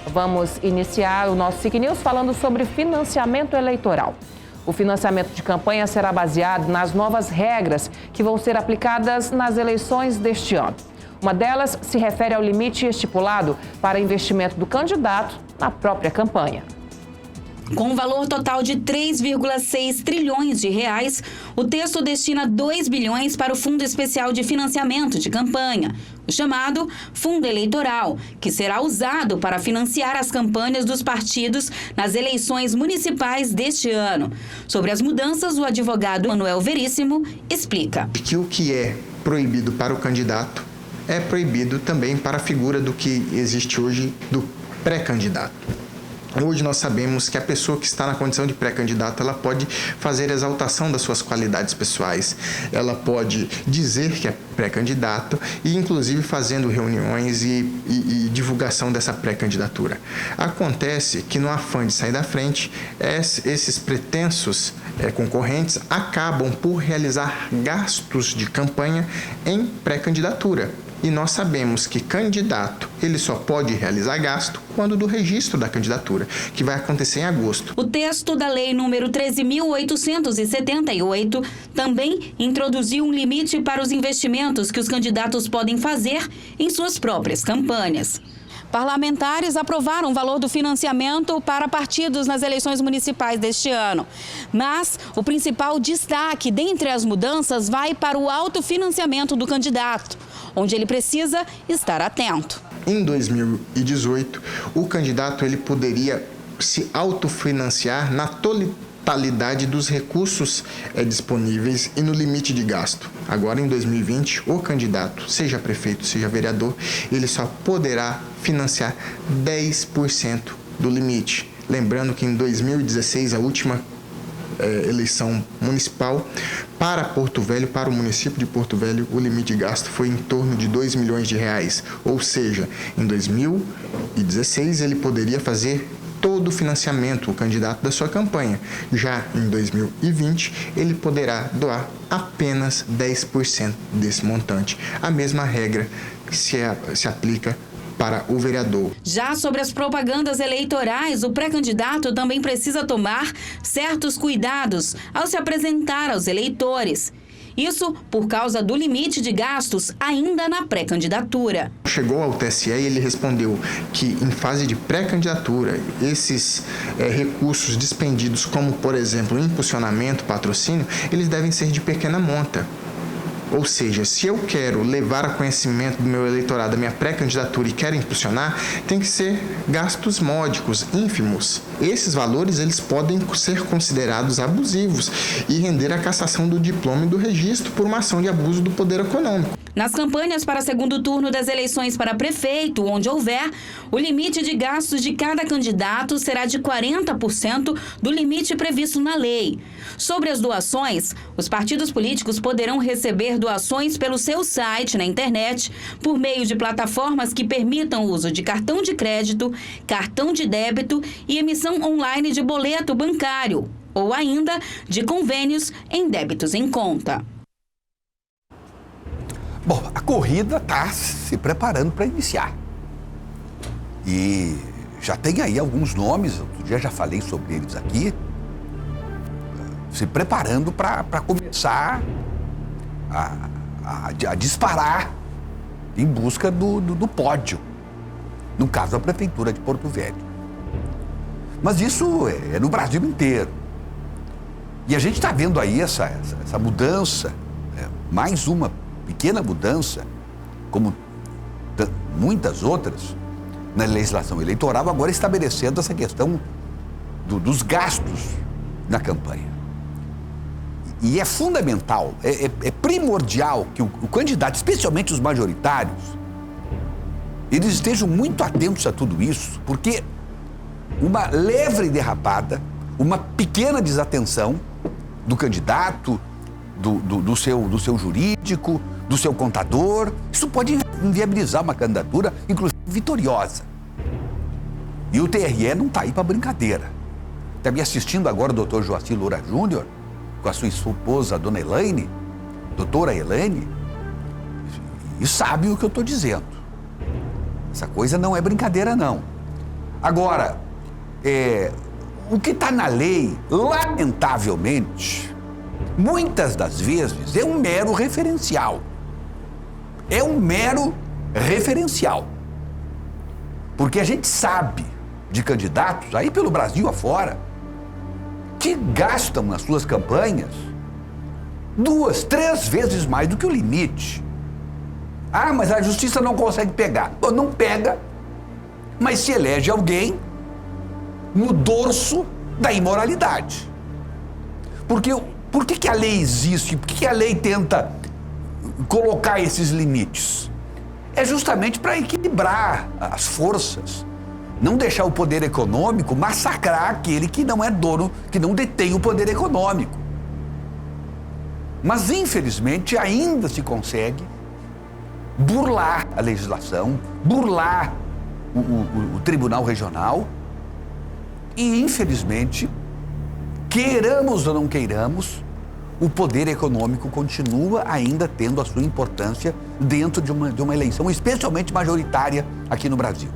Vamos iniciar o nosso SIC News falando sobre financiamento eleitoral. O financiamento de campanha será baseado nas novas regras que vão ser aplicadas nas eleições deste ano. Uma delas se refere ao limite estipulado para investimento do candidato na própria campanha. Com um valor total de 3,6 trilhões de reais, o texto destina 2 bilhões para o Fundo Especial de Financiamento de Campanha, o chamado Fundo Eleitoral, que será usado para financiar as campanhas dos partidos nas eleições municipais deste ano. Sobre as mudanças, o advogado Manuel Veríssimo explica. Que o que é proibido para o candidato é proibido também para a figura do que existe hoje do pré-candidato. Hoje nós sabemos que a pessoa que está na condição de pré-candidato, ela pode fazer exaltação das suas qualidades pessoais, ela pode dizer que é pré-candidato e inclusive fazendo reuniões e divulgação dessa pré-candidatura. Acontece que no afã de sair da frente, esses pretensos concorrentes acabam por realizar gastos de campanha em pré-candidatura. E nós sabemos que candidato, ele só pode realizar gasto quando do registro da candidatura, que vai acontecer em agosto. O texto da Lei número 13.878 também introduziu um limite para os investimentos que os candidatos podem fazer em suas próprias campanhas. Parlamentares aprovaram o valor do financiamento para partidos nas eleições municipais deste ano. Mas o principal destaque dentre as mudanças vai para o autofinanciamento do candidato, onde ele precisa estar atento. Em 2018, o candidato ele poderia se autofinanciar na totalidade dos recursos disponíveis e no limite de gasto. Agora, em 2020, o candidato, seja prefeito, seja vereador, ele só poderá financiar 10% do limite. Lembrando que em 2016, a última eleição municipal, para Porto Velho, para o município de Porto Velho, o limite de gasto foi em torno de 2 milhões de reais. Ou seja, em 2016 ele poderia fazer todo o financiamento, o candidato da sua campanha. Já em 2020, ele poderá doar apenas 10% desse montante. A mesma regra se aplica para o vereador. Já sobre as propagandas eleitorais, o pré-candidato também precisa tomar certos cuidados ao se apresentar aos eleitores. Isso por causa do limite de gastos ainda na pré-candidatura. Chegou ao TSE e ele respondeu que em fase de pré-candidatura, esses recursos dispendidos, como por exemplo impulsionamento, patrocínio, eles devem ser de pequena monta. Ou seja, se eu quero levar a conhecimento do meu eleitorado a minha pré-candidatura e quero impulsionar, tem que ser gastos módicos, ínfimos. Esses valores eles podem ser considerados abusivos e render a cassação do diploma e do registro por uma ação de abuso do poder econômico. Nas campanhas para segundo turno das eleições para prefeito, onde houver, o limite de gastos de cada candidato será de 40% do limite previsto na lei. Sobre as doações, os partidos políticos poderão receber doações pelo seu site na internet, por meio de plataformas que permitam o uso de cartão de crédito, cartão de débito e emissão online de boleto bancário, ou ainda de convênios em débitos em conta. Bom, a corrida está se preparando para iniciar. E já tem aí alguns nomes, outro dia já falei sobre eles aqui, se preparando para começar a disparar em busca do pódio, no caso da Prefeitura de Porto Velho. Mas isso é no Brasil inteiro. E a gente está vendo aí essa mudança, mais uma pequena mudança, como muitas outras, na legislação eleitoral, agora estabelecendo essa questão dos gastos na campanha. E é fundamental, é primordial que o candidato, especialmente os majoritários, eles estejam muito atentos a tudo isso, porque uma leve derrapada, uma pequena desatenção do candidato, do seu jurídico, do seu contador, isso pode inviabilizar uma candidatura, inclusive vitoriosa. E o TRE não está aí para brincadeira. Está me assistindo agora o doutor Joacir Loura Júnior, com a sua esposa, a dona Elaine, doutora Elaine, e sabe o que eu estou dizendo. Essa coisa não é brincadeira, não. Agora, o que está na lei, lamentavelmente, muitas das vezes é um mero referencial. É um mero referencial. Porque a gente sabe de candidatos, aí pelo Brasil afora, que gastam nas suas campanhas 2, 3 vezes mais do que o limite. Ah, mas a justiça não consegue pegar. Não pega, mas se elege alguém no dorso da imoralidade. Porque por que a lei existe? Por que a lei tenta colocar esses limites? É justamente para equilibrar as forças, não deixar o poder econômico massacrar aquele que não é dono, que não detém o poder econômico. Mas, infelizmente, ainda se consegue burlar a legislação, burlar o Tribunal Regional e, infelizmente, queiramos ou não queiramos, o poder econômico continua ainda tendo a sua importância dentro de uma eleição, especialmente majoritária aqui no Brasil.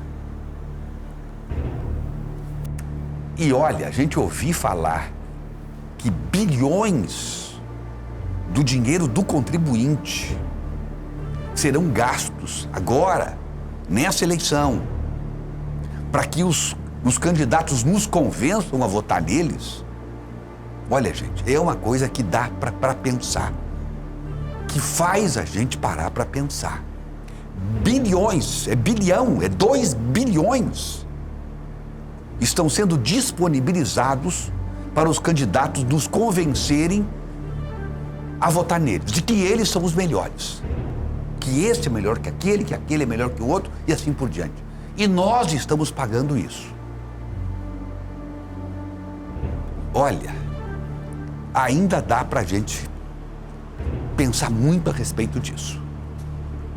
E olha, a gente ouviu falar que bilhões do dinheiro do contribuinte serão gastos agora, nessa eleição, para que os candidatos nos convençam a votar neles. Olha, gente, é uma coisa que dá para pensar, que faz a gente parar para pensar. Bilhões, é bilhão, é 2 bilhões estão sendo disponibilizados para os candidatos nos convencerem a votar neles, de que eles são os melhores, que esse é melhor que aquele é melhor que o outro e assim por diante. E nós estamos pagando isso. Olha, ainda dá para a gente pensar muito a respeito disso.